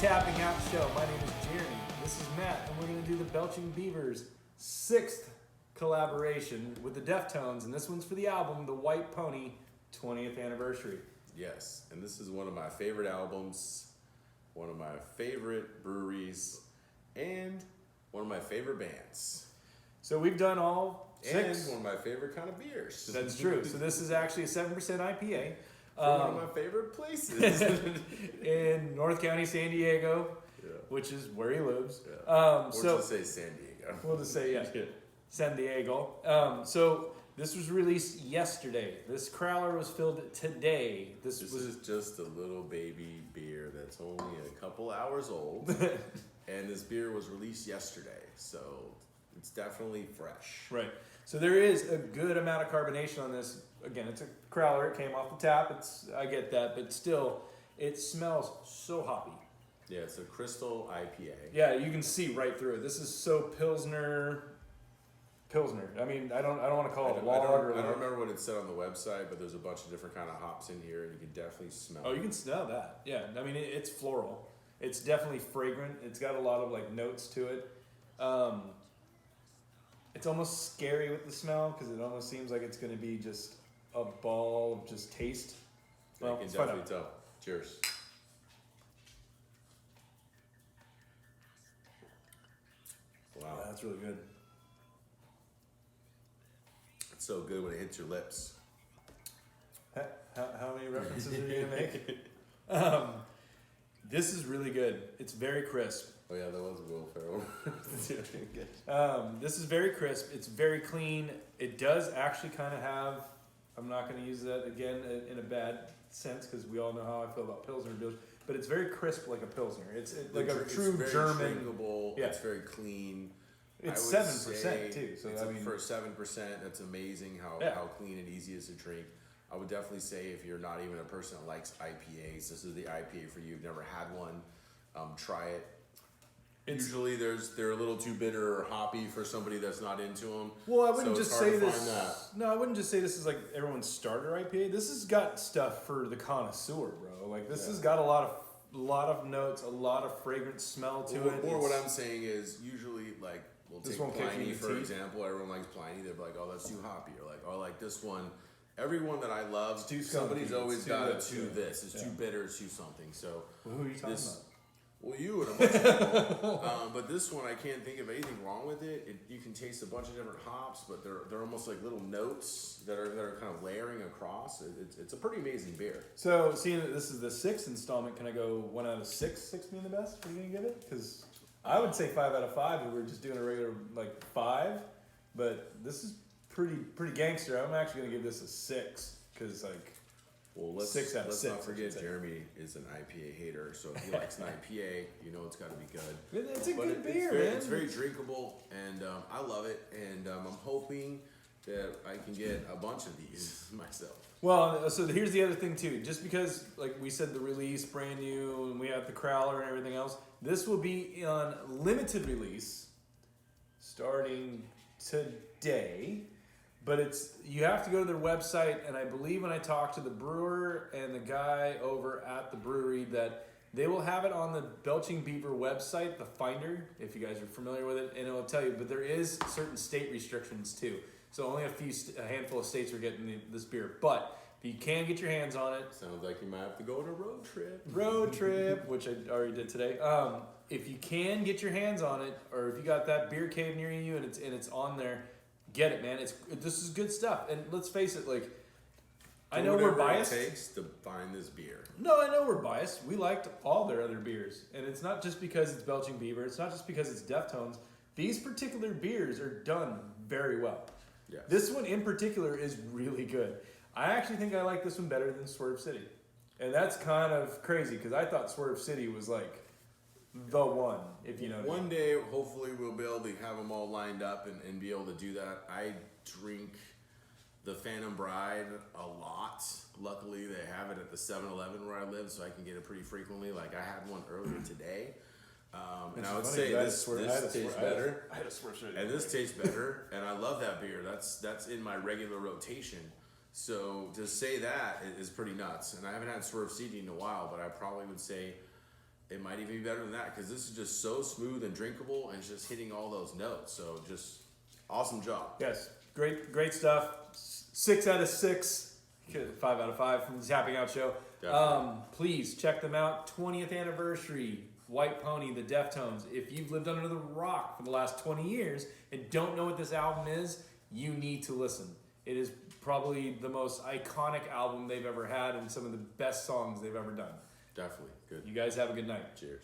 Tapping Out Show. My name is Jeremy. This is Matt, and we're going to do the Belching Beaver's 6th collaboration with the Deftones, and this one's for the album The White Pony 20th Anniversary. Yes, and this is one of my favorite albums, one of my favorite breweries, and one of my favorite bands. So we've done all 6. And one of my favorite kind of beers. That's true. So this is actually a 7% IPA. From one of my favorite places. in North County, San Diego, Yeah. which is where he lives. Yeah. Or just say San Diego. We'll just say, yeah, San Diego. So this was released yesterday. This crowler was filled today. This is just a little baby beer that's only a couple hours old. And this beer was released yesterday, so it's definitely fresh. Right. So there is a good amount of carbonation on this. Again, it's a crowler. It came off the tap. I get that, but still, it smells so hoppy. Yeah, it's a crystal IPA. Yeah, you can see right through it. This is so Pilsner. I mean, I don't want to call it lager. I don't remember what it said on the website, but there's a bunch of different kind of hops in here, and you can definitely smell. Oh, you can smell that. Yeah, I mean, it's floral. It's definitely fragrant. It's got a lot of like notes to it. It's almost scary with the smell because it almost seems like it's going to be just a ball of just taste. Well, you can definitely tell. Cheers. Wow. Yeah, that's really good. It's so good when it hits your lips. How many references are you going to make? This is really good. It's very crisp. Oh yeah, that was Will Ferrell. This is very crisp. It's very clean. It does actually kind of have, I'm not going to use that again in a bad sense because we all know how I feel about Pilsner beers, but it's very crisp like a Pilsner. It's like a true very German. drinkable. Yeah. It's very clean. It's 7% too. So I mean, for 7%, that's amazing how clean and easy it is to drink. I would definitely say if you're not even a person that likes IPAs, this is the IPA for you. You've never had one, try it. Usually they're a little too bitter or hoppy for somebody that's not into them. Well, I wouldn't just say this. No, I wouldn't just say this is like everyone's starter IPA. This has got stuff for the connoisseur, bro. Like this has got a lot of notes, a lot of fragrant smell to it. Or what I'm saying is usually like we'll take Pliny for teeth. example. Everyone likes Pliny. They're like, oh, that's too hoppy. Or like, oh, I like this one. Everyone that I love, somebody's always got a this. It's too bitter, it's too something. So well, who are you talking about? Well, you and a bunch of people. But this one, I can't think of anything wrong with it. You can taste a bunch of different hops, but they're almost like little notes that are kind of layering across. It's a pretty amazing beer. So, seeing that this is the 6th installment, can I go 1 out of 6? 6 being the best? What are you gonna give it? Because I would say 5 out of 5 if we were just doing a regular like 5. But this is pretty gangster. I'm actually gonna give this a 6 because like. Well, let's not forget Jeremy is an IPA hater, so if he likes an IPA, you know it's got to be good. It's a good beer, man. It's very drinkable, and I love it, and I'm hoping that I can get a bunch of these myself. Well, so here's the other thing too. Just because, like we said, the release brand new, and we have the crowler and everything else, this will be on limited release starting today. But you have to go to their website, and I believe when I talked to the brewer and the guy over at the brewery that they will have it on the Belching Beaver website, the Finder, if you guys are familiar with it, and it will tell you. But there is certain state restrictions too, so only a handful of states are getting this beer. But you can get your hands on it. Sounds like you might have to go on a road trip. Which I already did today. If you can get your hands on it, or if you got that beer cave near you and it's on there. Get it, man. This is good stuff. And let's face it, like, I know we're biased. It takes to find this beer. No, I know we're biased. We liked all their other beers. And it's not just because it's Belching Beaver. It's not just because it's Deftones. These particular beers are done very well. Yes. This one in particular is really good. I actually think I like this one better than Swerve City. And that's kind of crazy because I thought Swerve City was like the one, if you know. One day, hopefully, we'll be able to have them all lined up and be able to do that. I drink the Phantom Bride a lot. Luckily, they have it at the 7-Eleven where I live, so I can get it pretty frequently. Like, I had one earlier today. And I would say this tastes better. I had a Swerve City. And this tastes better, and I love that beer. That's in my regular rotation. So to say that is pretty nuts. And I haven't had Swerve City in a while, but I probably would say it might even be better than that because this is just so smooth and drinkable and it's just hitting all those notes. So just awesome job. Yes, great stuff. 6 out of 6, 5 out of 5 from the Tapping Out Show. Please check them out. 20th anniversary, White Pony, the Deftones. If you've lived under the rock for the last 20 years and don't know what this album is, you need to listen. It is probably the most iconic album they've ever had and some of the best songs they've ever done. Definitely. Good. You guys have a good night. Cheers.